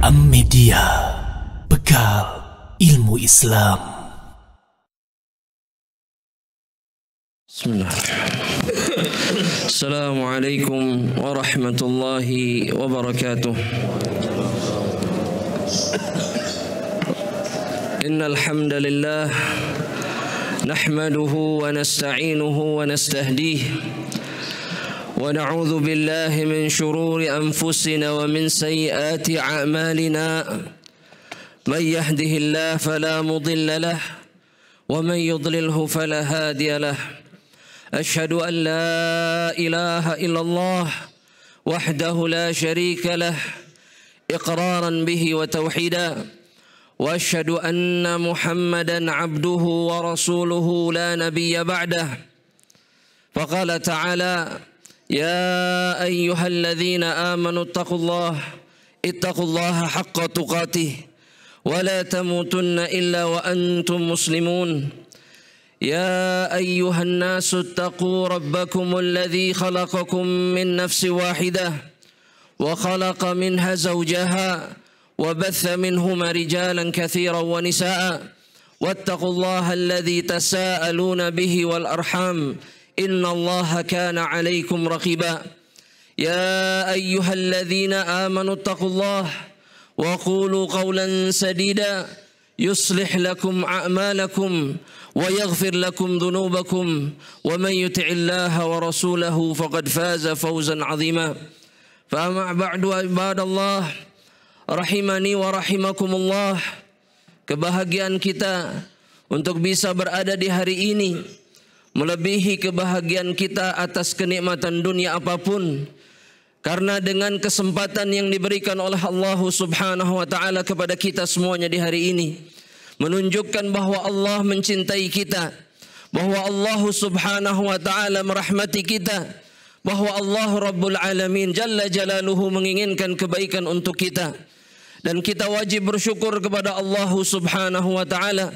Ilham Media, bekal ilmu Islam. Bismillahirrahmanirrahim. Assalamualaikum warahmatullahi wabarakatuh. Innal hamdalillah nahmaduhu wa nasta'inuhu wa nastahdihi ونعوذ بالله من شرور أنفسنا ومن سيئات أعمالنا من يهده الله فلا مضل له ومن يضلله فلا هادي له أشهد أن لا إله إلا الله وحده لا شريك له إقرارا به وتوحيدا وأشهد أن محمدا عبده ورسوله لا نبي بعده فقال تعالى يا أيها الذين آمنوا اتقوا الله حق تقاته ولا تموتن إلا وأنتم مسلمون يا أيها الناس اتقوا ربكم الذي خلقكم من نفس واحدة وخلق منها زوجها وبث منهما رجالا كثيرا ونساء واتقوا الله الذي تساءلون به والأرحام إن الله كان عليكم رقيبا يا أيها الذين آمنوا اتقوا الله وقولوا قولا سديدا يصلح لكم أعمالكم ويغفر لكم ذنوبكم ومن يطع الله ورسوله فقد فاز فوزا عظيما فأما بعد عباد الله rahimani wa rahimakumullah. Kebahagiaan kita untuk bisa berada di hari ini melebihi kebahagiaan kita atas kenikmatan dunia apapun, karena dengan kesempatan yang diberikan oleh Allah Subhanahu wa taala kepada kita semuanya di hari ini menunjukkan bahwa Allah mencintai kita, bahwa Allah Subhanahu wa taala merahmati kita, bahwa Allah Rabbul Alamin Jalla Jalaluhu menginginkan kebaikan untuk kita, dan kita wajib bersyukur kepada Allah Subhanahu wa taala.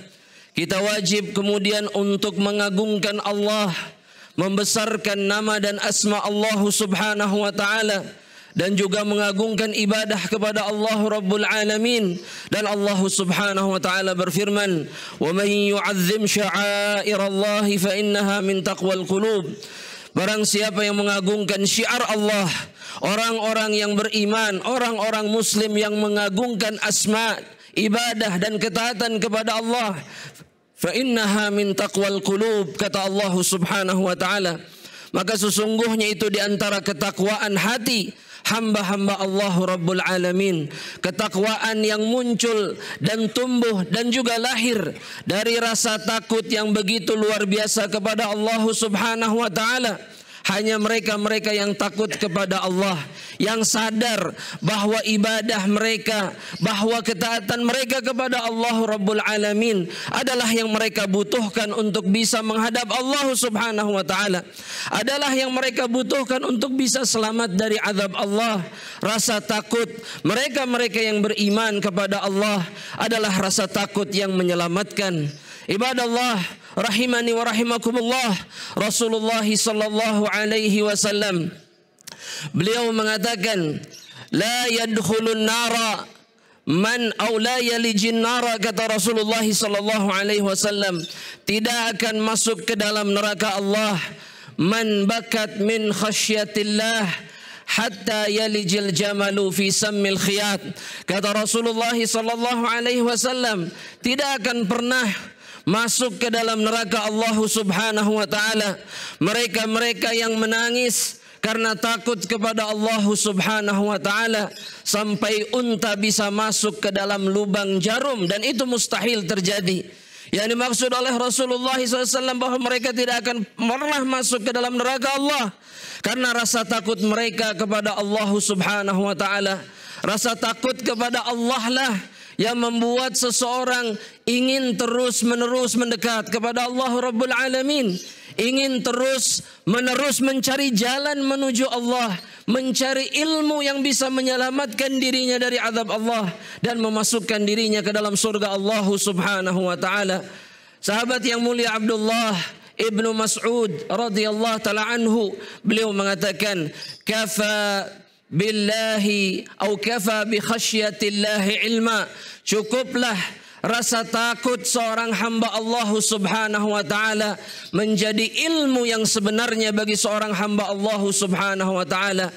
Kita wajib kemudian untuk mengagungkan Allah, membesarkan nama dan asma Allah Subhanahu wa taala, dan juga mengagungkan ibadah kepada Allah Rabbul Alamin. Dan Allah Subhanahu wa taala berfirman, "Wa may yu'azzim sya'airallahi fa innaha min taqwal qulub." Barang siapa yang mengagungkan syiar Allah, orang-orang yang beriman, orang-orang muslim yang mengagungkan asma, ibadah dan ketaatan kepada Allah, fa innaha min taqwal qulub, kata Allah Subhanahu wa taala, maka sesungguhnya itu di antara ketakwaan hati hamba-hamba Allah Rabbul Alamin, ketakwaan yang muncul dan tumbuh dan juga lahir dari rasa takut yang begitu luar biasa kepada Allah Subhanahu wa taala. Hanya mereka-mereka yang takut kepada Allah, yang sadar bahwa ibadah mereka, bahwa ketaatan mereka kepada Allah Rabbul Alamin adalah yang mereka butuhkan untuk bisa menghadap Allah Subhanahu wa taala, adalah yang mereka butuhkan untuk bisa selamat dari azab Allah. Rasa takut mereka-mereka yang beriman kepada Allah adalah rasa takut yang menyelamatkan. Ibadallah rahimani wa rahimakumullah. Rasulullah sallallahu alaihi wasallam beliau mengatakan, la yadkhulun nara man aw la yalijin nara, kata Rasulullah sallallahu alaihi wasallam, tidak akan masuk ke dalam neraka Allah man bakat min khasyatillah hatta yalijil jamalu fi sammil khiyat. Kata Rasulullah sallallahu alaihi wasallam, tidak akan pernah masuk ke dalam neraka Allah Subhanahu wa taala mereka-mereka yang menangis karena takut kepada Allah Subhanahu wa taala sampai unta bisa masuk ke dalam lubang jarum, dan itu mustahil terjadi. Yang dimaksud oleh Rasulullah SAW bahwa mereka tidak akan pernah masuk ke dalam neraka Allah karena rasa takut mereka kepada Allah Subhanahu wa taala. Rasa takut kepada Allah lah yang membuat seseorang ingin terus-menerus mendekat kepada Allah Rabbul Alamin, ingin terus-menerus mencari jalan menuju Allah, mencari ilmu yang bisa menyelamatkan dirinya dari azab Allah dan memasukkan dirinya ke dalam surga Allah Subhanahu wa taala. Sahabat yang mulia Abdullah Ibnu Mas'ud radhiyallahu taala anhu, beliau mengatakan, kafa billahi au kafa bi khasyatillahi ilma. Cukuplah rasa takut seorang hamba Allah Subhanahu wa taala menjadi ilmu yang sebenarnya bagi seorang hamba Allah Subhanahu wa taala.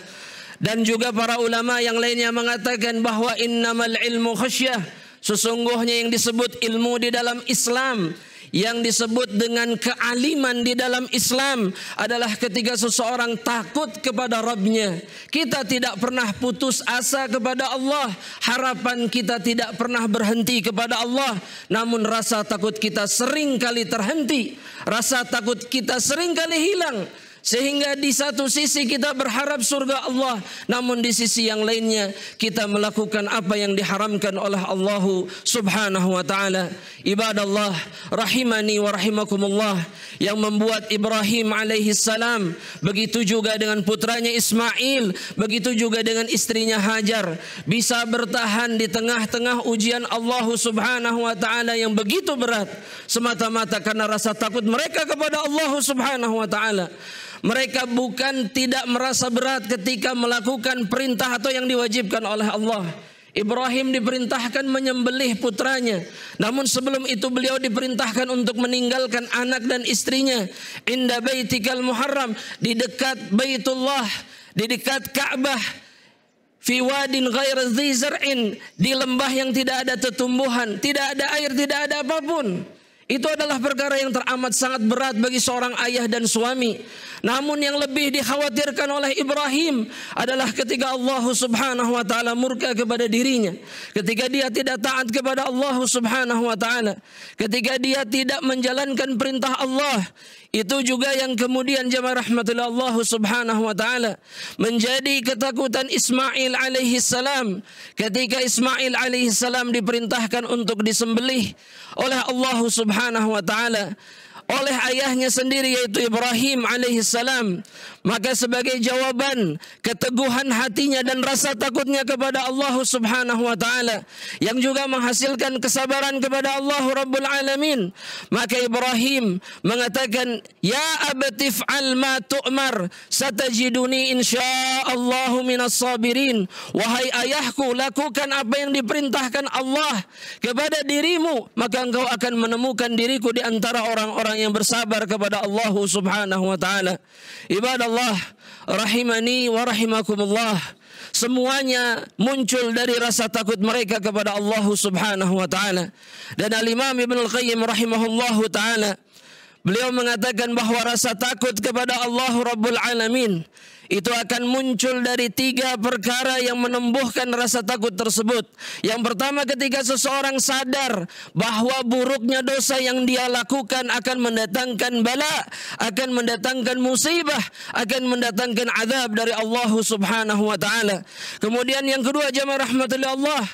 Dan juga para ulama yang lainnya mengatakan bahwa innamal ilmu khasyah, sesungguhnya yang disebut ilmu di dalam Islam, yang disebut dengan kealiman di dalam Islam adalah ketika seseorang takut kepada Rabbnya. Kita tidak pernah putus asa kepada Allah, harapan kita tidak pernah berhenti kepada Allah, namun rasa takut kita sering kali terhenti, rasa takut kita sering kali hilang. Sehingga di satu sisi kita berharap surga Allah, namun di sisi yang lainnya kita melakukan apa yang diharamkan oleh Allah Subhanahu wa taala. Ibadallah rahimani wa rahimakumullah, yang membuat Ibrahim alaihi salam, begitu juga dengan putranya Ismail, begitu juga dengan istrinya Hajar, bisa bertahan di tengah-tengah ujian Allah Subhanahu wa taala yang begitu berat, semata-mata karena rasa takut mereka kepada Allah Subhanahu wa taala. Mereka bukan tidak merasa berat ketika melakukan perintah atau yang diwajibkan oleh Allah. Ibrahim diperintahkan menyembelih putranya, namun sebelum itu beliau diperintahkan untuk meninggalkan anak dan istrinya inda baitikal muharram, di dekat Baitullah, di dekat Ka'bah, fi wadin ghair dzi zar'in, di lembah yang tidak ada tetumbuhan, tidak ada air, tidak ada apapun. Itu adalah perkara yang teramat sangat berat bagi seorang ayah dan suami. Namun yang lebih dikhawatirkan oleh Ibrahim adalah ketika Allah Subhanahu wa taala murka kepada dirinya, ketika dia tidak taat kepada Allah Subhanahu wa taala, ketika dia tidak menjalankan perintah Allah. Itu juga yang kemudian jemaah rahmatullah Allah Subhanahu wa taala menjadi ketakutan Ismail alaihi salam ketika Ismail alaihi salam diperintahkan untuk disembelih oleh Allah Subhanahu wa taala oleh ayahnya sendiri, yaitu Ibrahim alaihissalam. Maka sebagai jawaban keteguhan hatinya dan rasa takutnya kepada Allah Subhanahu wa taala, yang juga menghasilkan kesabaran kepada Allah Rabbul Alamin, maka Ibrahim mengatakan, ya abati fa'al ma tu'mar satajiduni insyaallahu minas sabirin. Wahai ayahku, lakukan apa yang diperintahkan Allah kepada dirimu, maka engkau akan menemukan diriku di antara orang-orang yang bersabar kepada Allah Subhanahu wa taala. Ibadallah rahimani wa rahimakumullah, semuanya muncul dari rasa takut mereka kepada Allah Subhanahu wa taala. Dan Al-Imam Ibnul Qayyim rahimahullahu taala, beliau mengatakan bahwa rasa takut kepada Allah Rabbul Alamin itu akan muncul dari 3 perkara yang menumbuhkan rasa takut tersebut. Yang pertama, ketika seseorang sadar bahwa buruknya dosa yang dia lakukan akan mendatangkan bala, akan mendatangkan musibah, akan mendatangkan azab dari Allah Subhanahu wa taala. Kemudian yang kedua, jemaah rahmatullah Allah,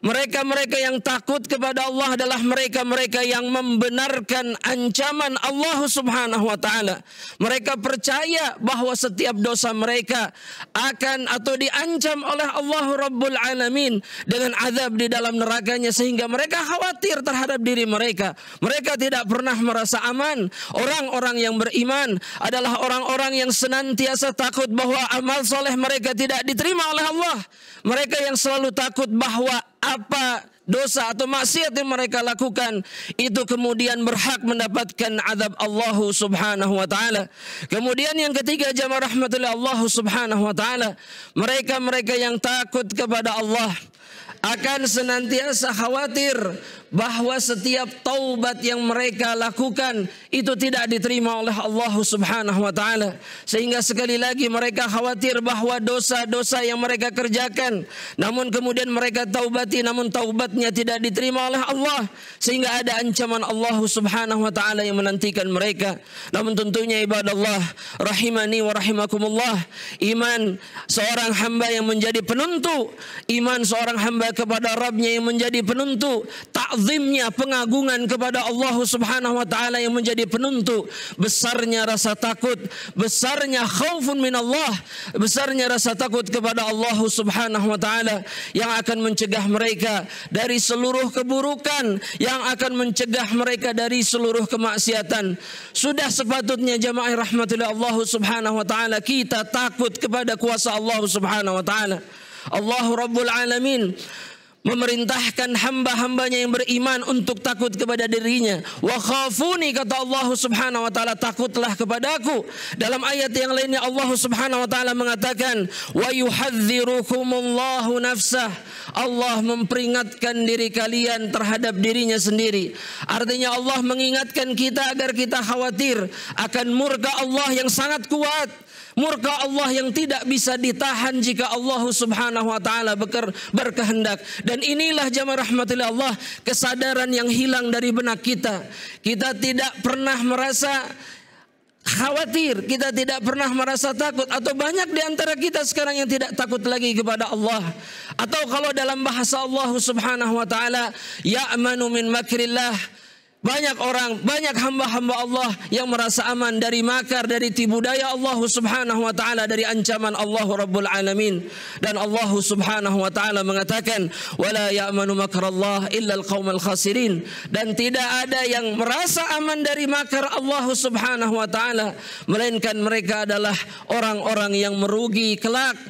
mereka-mereka yang takut kepada Allah adalah mereka-mereka yang membenarkan ancaman Allah Subhanahu wa taala. Mereka percaya bahwa setiap dosa mereka akan atau diancam oleh Allah Rabbul Alamin dengan azab di dalam nerakanya, sehingga mereka khawatir terhadap diri mereka. Mereka tidak pernah merasa aman. Orang-orang yang beriman adalah orang-orang yang senantiasa takut bahwa amal soleh mereka tidak diterima oleh Allah. Mereka yang selalu takut bahwa apa dosa atau maksiat yang mereka lakukan itu kemudian berhak mendapatkan azab Allah Subhanahu wa taala. Kemudian yang ketiga, jamaah rahmatullah Allah Subhanahu wa taala, mereka-mereka yang takut kepada Allah akan senantiasa khawatir bahwa setiap taubat yang mereka lakukan itu tidak diterima oleh Allah Subhanahu wa taala. Sehingga sekali lagi mereka khawatir bahwa dosa-dosa yang mereka kerjakan, namun kemudian mereka taubati, namun taubatnya tidak diterima oleh Allah, sehingga ada ancaman Allah Subhanahu wa taala yang menantikan mereka. Namun tentunya ibadallah rahimani wa rahimakumullah, iman seorang hamba yang menjadi penentu, iman seorang hamba kepada Rabbnya yang menjadi penentu, ta'zim ta'zimnya, pengagungan kepada Allah Subhanahu wa taala yang menjadi penentu besarnya rasa takut, besarnya khaufun min Allah, besarnya rasa takut kepada Allah Subhanahu wa taala yang akan mencegah mereka dari seluruh keburukan, yang akan mencegah mereka dari seluruh kemaksiatan. Sudah sepatutnya jamaah rahmatillah Allah Subhanahu wa taala kita takut kepada kuasa Allah Subhanahu wa taala. Allah Rabbul Alamin memerintahkan hamba-hambanya yang beriman untuk takut kepada dirinya. Wa khafuni, kata Allah Subhanahu wa taala, takutlah kepadaku. Dalam ayat yang lainnya Allah Subhanahu wa taala mengatakan wa yuhadzirukumullahu nafsah. Allah memperingatkan diri kalian terhadap dirinya sendiri. Artinya Allah mengingatkan kita agar kita khawatir akan murka Allah yang sangat kuat. Murka Allah yang tidak bisa ditahan jika Allah Subhanahu wa taala berkehendak. Dan inilah jamaah rahmatillah Allah, kesadaran yang hilang dari benak kita. Kita tidak pernah merasa khawatir, kita tidak pernah merasa takut, atau banyak di antara kita sekarang yang tidak takut lagi kepada Allah. Atau kalau dalam bahasa Allah Subhanahu wa taala, ya'manu min makrillah. Banyak orang, banyak hamba-hamba Allah yang merasa aman dari makar, dari tipu daya Allah Subhanahu wa taala, dari ancaman Allah Rabbul Alamin. Dan Allah Subhanahu wa taala mengatakan, "Wala ya'manu makrallah illa al-qaumul khasirin." Dan tidak ada yang merasa aman dari makar Allah Subhanahu wa taala melainkan mereka adalah orang-orang yang merugi kelak.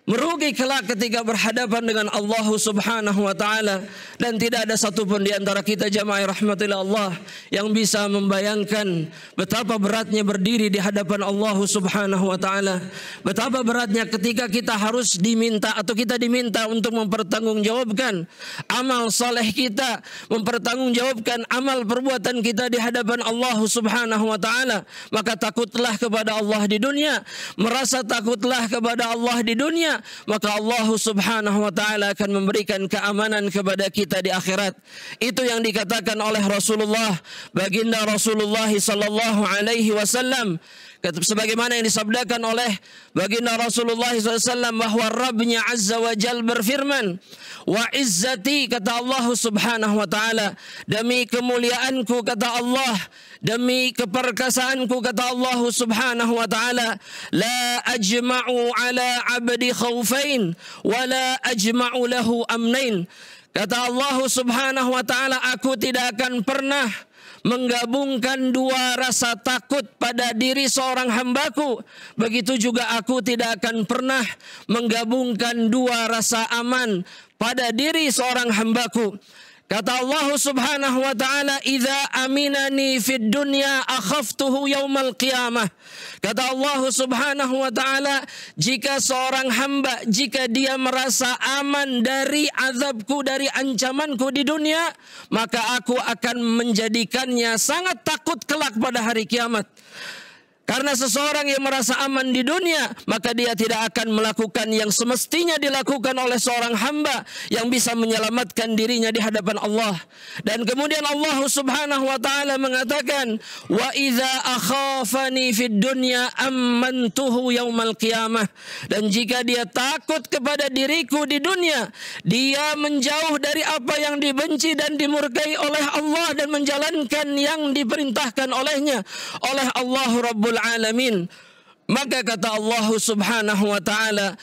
Merugi kelak ketika berhadapan dengan Allah Subhanahu wa taala. Dan tidak ada satupun di antara kita jamaah rahmatillah Allah yang bisa membayangkan betapa beratnya berdiri di hadapan Allah Subhanahu wa taala. Betapa beratnya ketika kita harus diminta atau kita diminta untuk mempertanggungjawabkan amal saleh kita, mempertanggungjawabkan amal perbuatan kita di hadapan Allah Subhanahu wa taala. Maka takutlah kepada Allah di dunia, merasa takutlah kepada Allah di dunia, maka Allah Subhanahu wa taala akan memberikan keamanan kepada kita di akhirat. Itu yang dikatakan oleh Rasulullah, baginda Rasulullah sallallahu alaihi wasallam, sebagaimana yang disabdakan oleh baginda Rasulullah SAW, bahwa Rabbnya Azza wa Jal berfirman, wa izzati, kata Allah Subhanahu wa taala, demi kemuliaanku, kata Allah, demi keperkasaanku, kata Allah Subhanahu wa taala, la ajma'u ala abdi khaufain wa la ajma'u lahu amnain. Kata Allah Subhanahu wa taala, aku tidak akan pernah menggabungkan dua rasa takut pada diri seorang hambaku. Begitu juga aku tidak akan pernah menggabungkan dua rasa aman pada diri seorang hambaku. Kata Allah Subhanahu wa taala, "Idza aminani fid dunya akhaftuhu yaumal qiyamah." Kata Allah Subhanahu wa taala, jika seorang hamba, jika dia merasa aman dari azabku, dari ancamanku di dunia, maka aku akan menjadikannya sangat takut kelak pada hari kiamat. Karena seseorang yang merasa aman di dunia, maka dia tidak akan melakukan yang semestinya dilakukan oleh seorang hamba yang bisa menyelamatkan dirinya di hadapan Allah. Dan kemudian Allah Subhanahu wa taala mengatakan, wa idza akhafani fid dunya amantuhu yaumal qiyamah. Dan jika dia takut kepada diriku di dunia, dia menjauh dari apa yang dibenci dan dimurkai oleh Allah dan menjalankan yang diperintahkan olehnya, oleh Allah Rabbul Alamin. Maka kata Allah Subhanahu wa taala,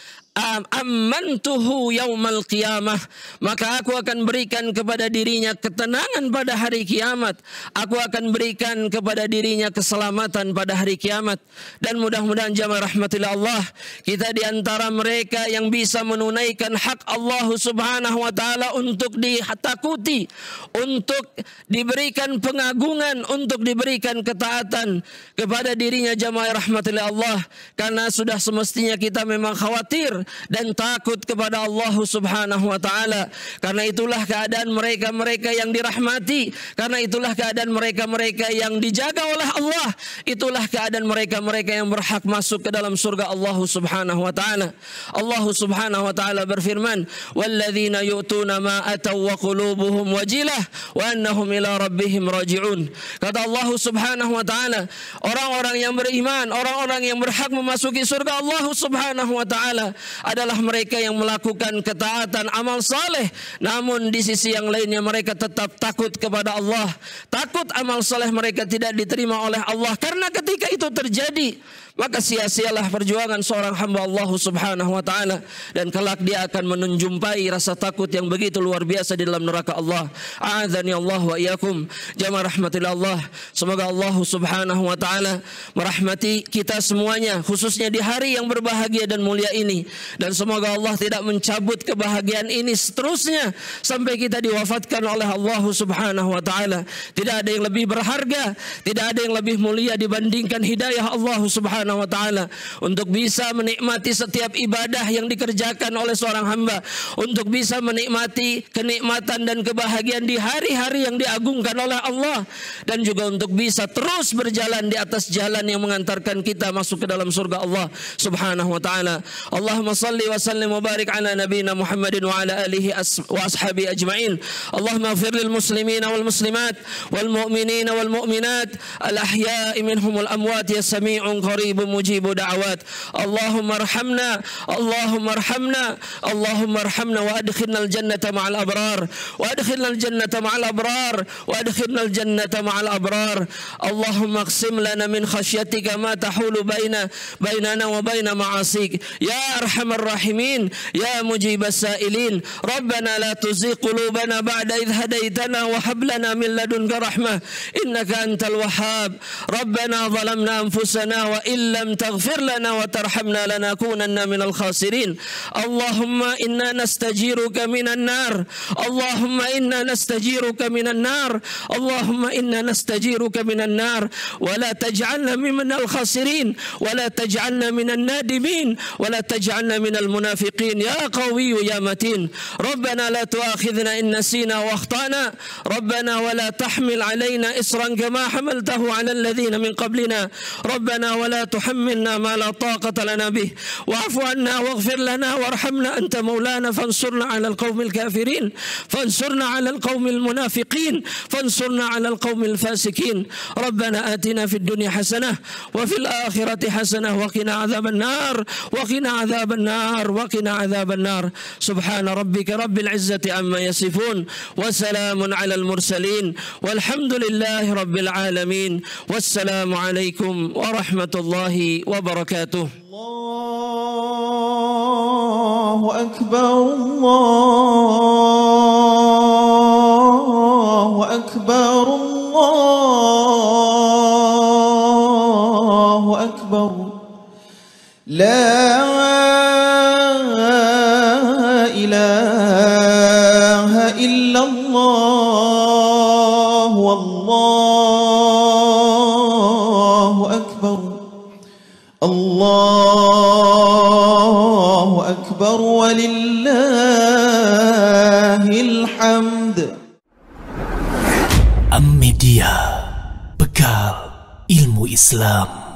amantuhu yaumal qiyamah, maka aku akan berikan kepada dirinya ketenangan pada hari kiamat. Aku akan berikan kepada dirinya keselamatan pada hari kiamat. Dan mudah-mudahan jamaah rahmatillah Allah, kita di antara mereka yang bisa menunaikan hak Allah Subhanahu wa taala untuk ditakuti, untuk diberikan pengagungan, untuk diberikan ketaatan kepada dirinya jamaah rahmatillah Allah. Karena sudah semestinya kita memang khawatir dan takut kepada Allah Subhanahu wa taala. Karena itulah keadaan mereka-mereka yang dirahmati, karena itulah keadaan mereka-mereka yang dijaga oleh Allah, itulah keadaan mereka-mereka yang berhak masuk ke dalam surga Allah Subhanahu wa taala. Allah Subhanahu wa taala berfirman, walladzina yu'tuna ma ataw wa qulubuhum wajilah wa annahum ila rabbihim raji'un. Kata Allah Subhanahu wa taala, orang-orang yang beriman, orang-orang yang berhak memasuki surga Allah Subhanahu wa taala adalah mereka yang melakukan ketaatan amal saleh, namun di sisi yang lainnya mereka tetap takut kepada Allah. Takut amal saleh mereka tidak diterima oleh Allah. Karena ketika itu terjadi, maka sia-sialah perjuangan seorang hamba Allah Subhanahu wa taala, dan kelak dia akan menjumpai rasa takut yang begitu luar biasa di dalam neraka Allah. A'adzani Allah wa iyyakum. Jamaah rahmatillah Allah, semoga Allah Subhanahu wa taala merahmati kita semuanya, khususnya di hari yang berbahagia dan mulia ini, dan semoga Allah tidak mencabut kebahagiaan ini seterusnya sampai kita diwafatkan oleh Allah Subhanahu wa taala. Tidak ada yang lebih berharga, tidak ada yang lebih mulia dibandingkan hidayah Allah Subhanahu wa taala untuk bisa menikmati setiap ibadah yang dikerjakan oleh seorang hamba, untuk bisa menikmati kenikmatan dan kebahagiaan di hari-hari yang diagungkan oleh Allah, dan juga untuk bisa terus berjalan di atas jalan yang mengantarkan kita masuk ke dalam surga Allah Subhanahu wa taala. Allahumma salli wa sallim wa barik ala nabiyyina Muhammadin wa ala alihi wa ashabi ajma'in. Allahumma ighfir lil muslimina wal muslimat wal mu'minina wal mu'minat al ahya'i minhum wal amwat ya sami'un qarib مجيب دعوات. اللهم ارحمنا اللهم ارحمنا اللهم ارحمنا وادخلنا الجنة مع الأبرار وادخلنا الجنة مع الأبرار وادخلنا الجنة مع الأبرار. اللهم اقسم لنا من خشيتك ما تحول بيننا وبين معاصيك يا أرحم الراحمين يا مجيب السائلين. ربنا لا تزغ قلوبنا بعد إذ هديتنا وهب لنا من لدنك رحمة إنك أنت الوهاب. ربنا ظلمنا أنفسنا وإن لم تغفر لنا وترحمنا لنكونن من الخاسرين. اللهم إنا نستجيرك من النار اللهم إنا نستجيرك من النار اللهم إنا نستجيرك من النار ولا تجعلنا من الخاسرين ولا تجعلنا من النادمين ولا تجعلنا من المنافقين يا قوي يا متين. ربنا لا تؤاخذنا إن نسينا وأخطأنا ربنا ولا تحمل علينا إصرا كما حملته على الذين من قبلنا ربنا ولا تحملنا ما لا طاقة لنا به واعف عنا واغفر لنا وارحمنا أنت مولانا فانصرنا على القوم الكافرين فانصرنا على القوم المنافقين فانصرنا على القوم الفاسقين. ربنا آتنا في الدنيا حسنة وفي الآخرة حسنة وقنا عذاب النار وقنا عذاب النار وقنا عذاب النار. سبحان ربك رب العزة عما يصفون وسلام على المرسلين والحمد لله رب العالمين والسلام عليكم ورحمة الله وبركاته. الله أكبر الله أكبر الله أكبر لا إله إلا الله والله أكبر الله أكبر ولله الحمد. Am Media, bekal ilmu Islam.